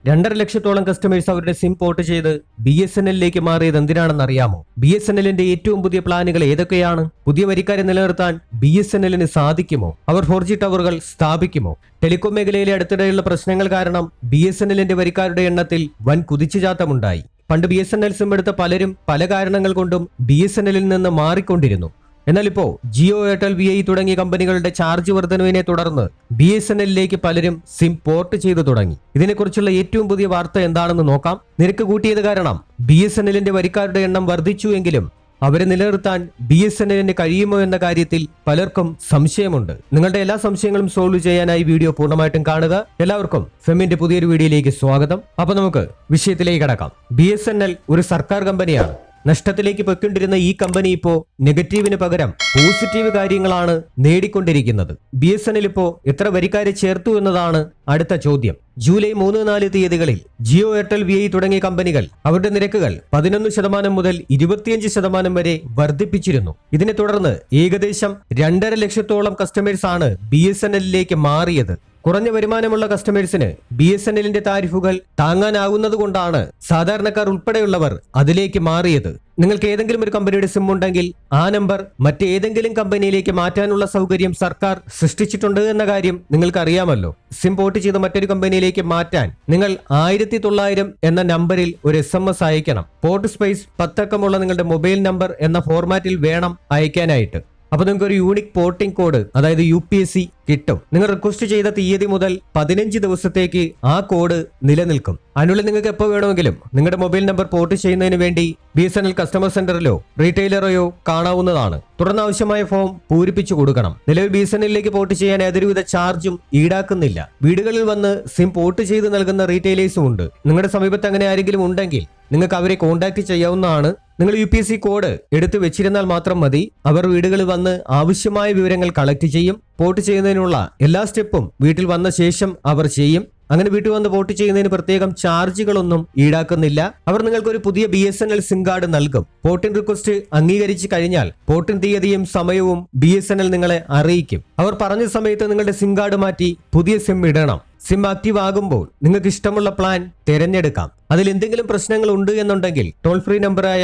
2.5 ലക്ഷത്തോളം കസ്റ്റമേഴ്സ് അവരുടെ SIM port ചെയ്ത് BSNL-ലേക്ക് മാറിയത് എന്തിനാണെന്ന് അറിയാമോ? BSNL-ന്റെ ഏറ്റവും പുതിയ പ്ലാനുകൾ ഏതൊക്കെയാണ്? പുതിയ വരിക്കാരെ നിലനിർത്താൻ BSNL-ന് സാധിക്കുമോ? അവർ 4G ടവറുകൾ സ്ഥാപിക്കുമോ? ടെലികോം മേഖലയിലെ അടുത്തിടെയുള്ള പ്രശ്നങ്ങൾ കാരണം BSNL-ന്റെ വരിക്കാരുടെ എണ്ണത്തിൽ വൻ കുതിച്ചുചാട്ടമുണ്ടായി. പണ്ട് BSNL സിം എടുത്ത പലരും പല കാരണങ്ങൾ കൊണ്ടും BSNL-ൽ നിന്ന് മാറിക്കൊണ്ടിരുന്നു. എന്നാൽ ഇപ്പോൾ ജിയോ, എയർടെൽ, VI തുടങ്ങിയ കമ്പനികളുടെ ചാർജ് വർധനവിനെ തുടർന്ന് BSNL-ലേക്ക് പലരും സിം പോർട്ട് ചെയ്തു തുടങ്ങി. ഇതിനെക്കുറിച്ചുള്ള ഏറ്റവും പുതിയ വാർത്ത എന്താണെന്ന് നോക്കാം. നിരക്ക് കൂട്ടിയത് കാരണം BSNL-ന്റെ വരിക്കാരുടെ എണ്ണം വർദ്ധിച്ചു എങ്കിലും അവരെ നിലനിർത്താൻ BSNL-ന് കഴിയുമോ എന്ന കാര്യത്തിൽ പലർക്കും സംശയമുണ്ട്. നിങ്ങളുടെ എല്ലാ സംശയങ്ങളും സോൾവ് ചെയ്യാനായി വീഡിയോ പൂർണ്ണമായിട്ടും കാണുക. എല്ലാവർക്കും ഫെമിന്റെ പുതിയൊരു വീഡിയോയിലേക്ക് സ്വാഗതം. അപ്പൊ നമുക്ക് വിഷയത്തിലേക്ക് കടക്കാം. BSNL ഒരു സർക്കാർ കമ്പനിയാണ്. നഷ്ടത്തിലേക്ക് പൊയ്ക്കൊണ്ടിരുന്ന ഈ കമ്പനി ഇപ്പോ നെഗറ്റീവിന് പകരം പോസിറ്റീവ് കാര്യങ്ങളാണ് നേടിക്കൊണ്ടിരിക്കുന്നത്. BSNL ഇപ്പോ എത്ര വരിക്കാരെ ചേർത്തു എന്നതാണ് അടുത്ത ചോദ്യം. ജൂലൈ 3-4 തീയതികളിൽ ജിയോ, എയർടെൽ, VI തുടങ്ങിയ കമ്പനികൾ അവരുടെ നിരക്കുകൾ 11% മുതൽ 25% വരെ വർദ്ധിപ്പിച്ചിരുന്നു. ഇതിനെ തുടർന്ന് ഏകദേശം 2.5 ലക്ഷത്തോളം കസ്റ്റമേഴ്സ് ആണ് BSNL-ലേക്ക് മാറിയത്. കുറഞ്ഞ വരുമാനമുള്ള കസ്റ്റമേഴ്സിന് BSNL-ന്റെ താരിഫുകൾ താങ്ങാനാവുന്നതുകൊണ്ടാണ് സാധാരണക്കാർ ഉൾപ്പെടെയുള്ളവർ അതിലേക്ക് മാറിയത്. നിങ്ങൾക്ക് ഏതെങ്കിലും ഒരു കമ്പനിയുടെ സിം ഉണ്ടെങ്കിൽ ആ നമ്പർ മറ്റേതെങ്കിലും കമ്പനിയിലേക്ക് മാറ്റാനുള്ള സൗകര്യം സർക്കാർ സൃഷ്ടിച്ചിട്ടുണ്ട് എന്ന കാര്യം നിങ്ങൾക്ക് അറിയാമല്ലോ. സിം പോർട്ട് ചെയ്ത് മറ്റൊരു കമ്പനിയിലേക്ക് മാറ്റാൻ നിങ്ങൾ 1900 എന്ന നമ്പറിൽ ഒരു SMS അയക്കണം. പോർട്ട് സ്പേസ് 10 അക്കമുള്ള നിങ്ങളുടെ മൊബൈൽ നമ്പർ എന്ന ഫോർമാറ്റിൽ വേണം അയക്കാനായിട്ട്. അപ്പൊ നിങ്ങൾക്ക് ഒരു യൂണിക് പോർട്ടിംഗ് കോഡ്, അതായത് UPC കിട്ടും. നിങ്ങൾ റിക്വസ്റ്റ് ചെയ്ത തീയതി മുതൽ 15 ദിവസത്തേക്ക് ആ കോഡ് നിലനിൽക്കും. അതിനുള്ളിൽ നിങ്ങൾക്ക് എപ്പോൾ വേണമെങ്കിലും നിങ്ങളുടെ മൊബൈൽ നമ്പർ പോർട്ട് ചെയ്യുന്നതിന് വേണ്ടി BSNL കസ്റ്റമർ സെന്ററിലോ റീറ്റെയിലറെയോ കാണാവുന്നതാണ്. തുടർന്ന് ആവശ്യമായ ഫോം പൂരിപ്പിച്ചു കൊടുക്കണം. നിലവിൽ BSNL-ലേക്ക് പോർട്ട് ചെയ്യാൻ യാതൊരുവിധ ചാർജും ഈടാക്കുന്നില്ല. വീടുകളിൽ വന്ന് സിം പോർട്ട് ചെയ്ത് നൽകുന്ന റീറ്റെയിലേഴ്സും ഉണ്ട്. നിങ്ങളുടെ സമീപത്ത് അങ്ങനെ ആരെങ്കിലും ഉണ്ടെങ്കിൽ നിങ്ങൾക്ക് അവരെ കോൺടാക്ട് ചെയ്യാവുന്നതാണ്. നിങ്ങൾ UPC കോഡ് എടുത്തു വെച്ചിരുന്നാൽ മാത്രം മതി. അവർ വീടുകളിൽ വന്ന് ആവശ്യമായ വിവരങ്ങൾ കളക്ട് ചെയ്യും. പോർട്ട് ചെയ്യുന്നതിനുള്ള എല്ലാ സ്റ്റെപ്പും വീട്ടിൽ വന്ന ശേഷം അവർ ചെയ്യും. അങ്ങനെ വീട്ടിൽ വന്ന് പോർട്ട് ചെയ്യുന്നതിന് പ്രത്യേകം ചാർജുകളൊന്നും ഈടാക്കുന്നില്ല. അവർ നിങ്ങൾക്ക് ഒരു പുതിയ BSNL സിം കാർഡ് നൽകും. പോർട്ടിംഗ് റിക്വസ്റ്റ് അംഗീകരിച്ചു കഴിഞ്ഞാൽ പോർട്ടിംഗ് തീയതിയും സമയവും BSNL നിങ്ങളെ അറിയിക്കും. അവർ പറഞ്ഞ സമയത്ത് നിങ്ങളുടെ സിം കാർഡ് മാറ്റി പുതിയ സിം ഇടണം. സിം ആക്റ്റീവ് ആകുമ്പോൾ നിങ്ങൾക്ക് ഇഷ്ടമുള്ള പ്ലാൻ തിരഞ്ഞെടുക്കാം. അതിൽ എന്തെങ്കിലും പ്രശ്നങ്ങൾ ഉണ്ട് എന്നുണ്ടെങ്കിൽ ടോൾ ഫ്രീ നമ്പറായ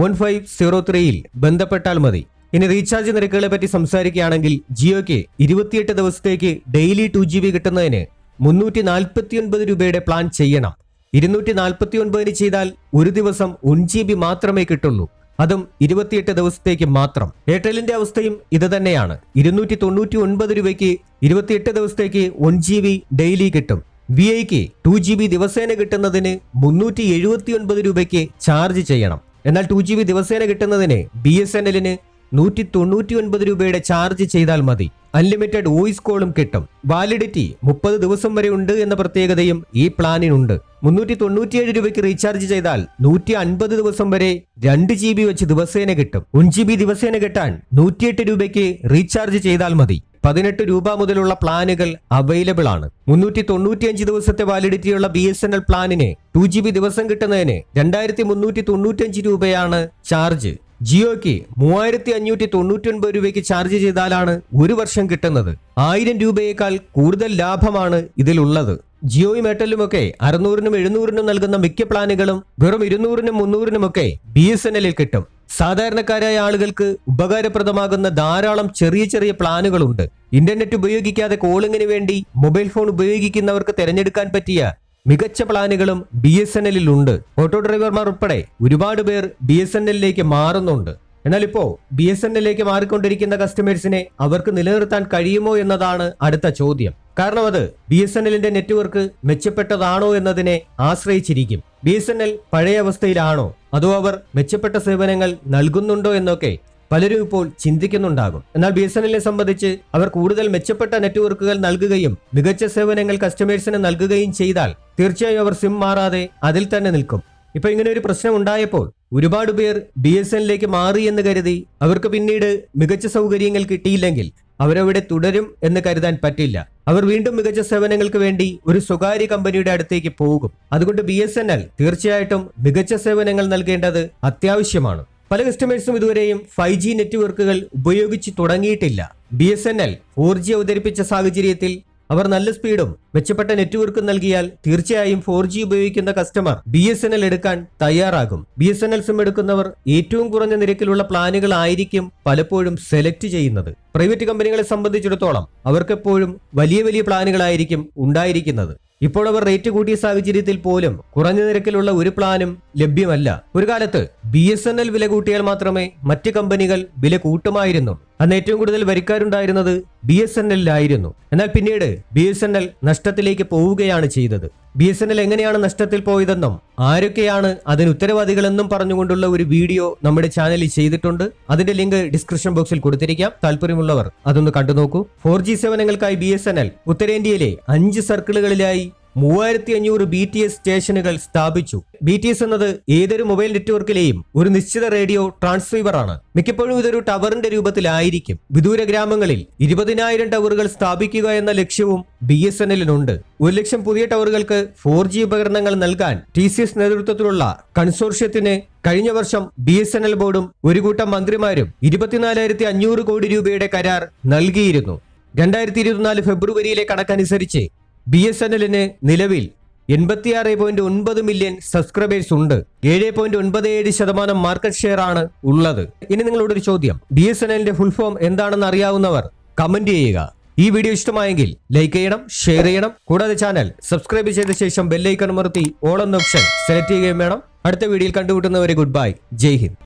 1503-ൽ ബന്ധപ്പെട്ടാൽ മതി. ഇനി റീചാർജ് നിരക്കുകളെ പറ്റി സംസാരിക്കുകയാണെങ്കിൽ ജിയോയ്ക്ക് 28 ദിവസത്തേക്ക് ഡെയിലി 2GB കിട്ടുന്നതിന് 349 രൂപയുടെ പ്ലാൻ ചെയ്യണം. 249 ചെയ്താൽ ഒരു ദിവസം 1GB മാത്രമേ കിട്ടുള്ളൂ. അതും 28 ദിവസത്തേക്ക് മാത്രം. എയർടെലിന്റെ അവസ്ഥയും ഇത് തന്നെയാണ്. 299 രൂപയ്ക്ക് 28 ദിവസത്തേക്ക് 1GB ഡെയിലി കിട്ടും. VIക്ക് 2GB ദിവസേന കിട്ടുന്നതിന് 379 രൂപയ്ക്ക് ചാർജ് ചെയ്യണം. എന്നാൽ 2GB ദിവസേന കിട്ടുന്നതിന് BSNL-ന് 199 രൂപയുടെ ചാർജ് ചെയ്താൽ മതി. അൺലിമിറ്റഡ് വോയിസ് കോളും കിട്ടും. വാലിഡിറ്റി 30 ദിവസം വരെ ഉണ്ട് എന്ന പ്രത്യേകതയും ഈ പ്ലാനിനുണ്ട്. 397 രൂപയ്ക്ക് റീചാർജ് ചെയ്താൽ 150 ദിവസം വരെ 2GB വെച്ച് ദിവസേന കിട്ടും. 1GB ദിവസേന കിട്ടാൻ 108 രൂപയ്ക്ക് റീചാർജ് ചെയ്താൽ മതി. 18 രൂപ മുതലുള്ള പ്ലാനുകൾ അവൈലബിൾ ആണ്. 395 ദിവസത്തെ വാലിഡിറ്റിയുള്ള BSNL പ്ലാനിന് 2GB ദിവസം കിട്ടുന്നതിന് 2395 രൂപയാണ് ചാർജ്. ജിയോയ്ക്ക് 3599 രൂപയ്ക്ക് ചാർജ് ചെയ്താലാണ് ഒരു വർഷം കിട്ടുന്നത്. 1000 രൂപയേക്കാൾ കൂടുതൽ ലാഭമാണ് ഇതിലുള്ളത്. ജിയോയും എയർടെലുമൊക്കെ 600-നും 700-നും നൽകുന്ന മിക്ക പ്ലാനുകളും വെറും 200-നും 300-നുമൊക്കെ BSNL-ൽ കിട്ടും. സാധാരണക്കാരായ ആളുകൾക്ക് ഉപകാരപ്രദമാകുന്ന ധാരാളം ചെറിയ ചെറിയ പ്ലാനുകളുണ്ട്. ഇന്റർനെറ്റ് ഉപയോഗിക്കാതെ കോളിങ്ങിന് വേണ്ടി മൊബൈൽ ഫോൺ ഉപയോഗിക്കുന്നവർക്ക് തിരഞ്ഞെടുക്കാൻ പറ്റിയ മികച്ച പ്ലാനുകളും BSNL-ൽ ഉണ്ട്. ഓട്ടോ ഡ്രൈവർമാർ ഉൾപ്പെടെ ഒരുപാട് പേർ BSNL-ലേക്ക് മാറുന്നുണ്ട്. എന്നാൽ ഇപ്പോ BSNL-ലേക്ക് മാറിക്കൊണ്ടിരിക്കുന്ന കസ്റ്റമേഴ്സിനെ അവർക്ക് നിലനിർത്താൻ കഴിയുമോ എന്നതാണ് അടുത്ത ചോദ്യം. കാരണം അത് BSNL-ന്റെ നെറ്റ്വർക്ക് മെച്ചപ്പെട്ടതാണോ എന്നതിനെ ആശ്രയിച്ചിരിക്കും. BSNL പഴയ അവസ്ഥയിലാണോ അതോ അവർ മെച്ചപ്പെട്ട സേവനങ്ങൾ നൽകുന്നുണ്ടോ എന്നൊക്കെ പലരും ഇപ്പോൾ ചിന്തിക്കുന്നുണ്ടാകും. എന്നാൽ BSNL-നെ സംബന്ധിച്ച് അവർ കൂടുതൽ മെച്ചപ്പെട്ട നെറ്റ്വർക്കുകൾ നൽകുകയും മികച്ച സേവനങ്ങൾ കസ്റ്റമേഴ്സിന് നൽകുകയും ചെയ്താൽ തീർച്ചയായും അവർ സിം മാറാതെ അതിൽ തന്നെ നിൽക്കും. ഇപ്പൊ ഇങ്ങനെ ഒരു പ്രശ്നം ഉണ്ടായപ്പോൾ ഒരുപാട് പേർ BSNL-ലേക്ക് മാറി എന്ന് കരുതി അവർക്ക് പിന്നീട് മികച്ച സൗകര്യങ്ങൾ കിട്ടിയില്ലെങ്കിൽ അവരവിടെ തുടരും എന്ന് കരുതാൻ പറ്റില്ല. അവർ വീണ്ടും മികച്ച സേവനങ്ങൾക്ക് വേണ്ടി ഒരു സ്വകാര്യ കമ്പനിയുടെ അടുത്തേക്ക് പോകും. അതുകൊണ്ട് BSNL തീർച്ചയായിട്ടും മികച്ച സേവനങ്ങൾ നൽകേണ്ടത് അത്യാവശ്യമാണ്. പല കസ്റ്റമേഴ്സും ഇതുവരെയും 5G നെറ്റ്വർക്കുകൾ ഉപയോഗിച്ച് തുടങ്ങിയിട്ടില്ല. BSNL 4G അവതരിപ്പിച്ച സാഹചര്യത്തിൽ അവർ നല്ല സ്പീഡും മെച്ചപ്പെട്ട നെറ്റ്വർക്കും നൽകിയാൽ തീർച്ചയായും 4G ഉപയോഗിക്കുന്ന കസ്റ്റമർ BSNL എടുക്കാൻ തയ്യാറാകും. BSNL സിം എടുക്കുന്നവർ ഏറ്റവും കുറഞ്ഞ നിരക്കിലുള്ള പ്ലാനുകളായിരിക്കും പലപ്പോഴും സെലക്ട് ചെയ്യുന്നത്. പ്രൈവറ്റ് കമ്പനികളെ സംബന്ധിച്ചിടത്തോളം അവർക്കെപ്പോഴും വലിയ വലിയ പ്ലാനുകളായിരിക്കും ഉണ്ടായിരിക്കുന്നത്. ഇപ്പോൾ അവർ റേറ്റ് കൂട്ടിയ സാഹചര്യത്തിൽ പോലും കുറഞ്ഞ നിരക്കിലുള്ള ഒരു പ്ലാനും ലഭ്യമല്ല. ഒരു കാലത്ത് BSNL വില കൂട്ടിയാൽ മാത്രമേ മറ്റ് കമ്പനികൾ വില കൂട്ടുമായിരുന്നു. അന്ന് ഏറ്റവും കൂടുതൽ വരിക്കാരുണ്ടായിരുന്നത് BSNL-ലായിരുന്നു. എന്നാൽ പിന്നീട് BSNL നഷ്ടത്തിലേക്ക് പോവുകയാണ് ചെയ്തത്. BSNL എങ്ങനെയാണ് നഷ്ടത്തിൽ പോയതെന്നും ആരൊക്കെയാണ് അതിന് ഉത്തരവാദികളെന്നും പറഞ്ഞുകൊണ്ടുള്ള ഒരു വീഡിയോ നമ്മുടെ ചാനലിൽ ചെയ്തിട്ടുണ്ട്. അതിന്റെ ലിങ്ക് ഡിസ്ക്രിപ്ഷൻ ബോക്സിൽ കൊടുത്തിരിക്കാം. താല്പര്യമുള്ളവർ അതൊന്ന് കണ്ടുനോക്കൂ. 4G സേവനങ്ങൾക്കായി BSNL ഉത്തരേന്ത്യയിലെ 5 സർക്കിളുകളിലായി 3500 BTS സ്റ്റേഷനുകൾ സ്ഥാപിച്ചു. BTS എന്നത് ഏതൊരു മൊബൈൽ നെറ്റ്വർക്കിലെയും ഒരു നിശ്ചിത റേഡിയോ ട്രാൻസ്സീവർ ആണ്. മിക്കപ്പോഴും ഇതൊരു ടവറിന്റെ രൂപത്തിലായിരിക്കും. വിദൂര ഗ്രാമങ്ങളിൽ 20,000 ടവറുകൾ സ്ഥാപിക്കുക എന്ന ലക്ഷ്യവും BSNL-നുണ്ട്. 1 ലക്ഷം പുതിയ ടവറുകൾക്ക് 4G ഉപകരണങ്ങൾ നൽകാൻ TCS നേതൃത്വത്തിലുള്ള കൺസോർഷ്യത്തിന് കഴിഞ്ഞ വർഷം BSNL ബോർഡും ഒരു കൂട്ടം മന്ത്രിമാരും 24,500 കോടി രൂപയുടെ കരാർ നൽകിയിരുന്നു. 2024 ഫെബ്രുവരിയിലെ കണക്കനുസരിച്ച് BSNL-ന് നിലവിൽ 86.9 മില്യൺ സബ്സ്ക്രൈബേഴ്സ് ഉണ്ട്. 7.97% മാർക്കറ്റ് ഷെയർ ആണ് ഉള്ളത്. ഇനി നിങ്ങളോടൊരു ചോദ്യം, BSNL-ന്റെ ഫുൾ ഫോം എന്താണെന്ന് അറിയാവുന്നവർ കമന്റ് ചെയ്യുക. ഈ വീഡിയോ ഇഷ്ടമായെങ്കിൽ ലൈക്ക് ചെയ്യണം, ഷെയർ ചെയ്യണം. കൂടാതെ ചാനൽ സബ്സ്ക്രൈബ് ചെയ്ത ശേഷം ബെല്ലൈക്കൺ അമർത്തി ഓൾ എന്ന ഓപ്ഷൻ സെലക്ട് ചെയ്യുകയും വേണം. അടുത്ത വീഡിയോയിൽ കണ്ടുമുട്ടുന്നവരെ ഗുഡ് ബൈ, ജയ് ഹിന്ദ്.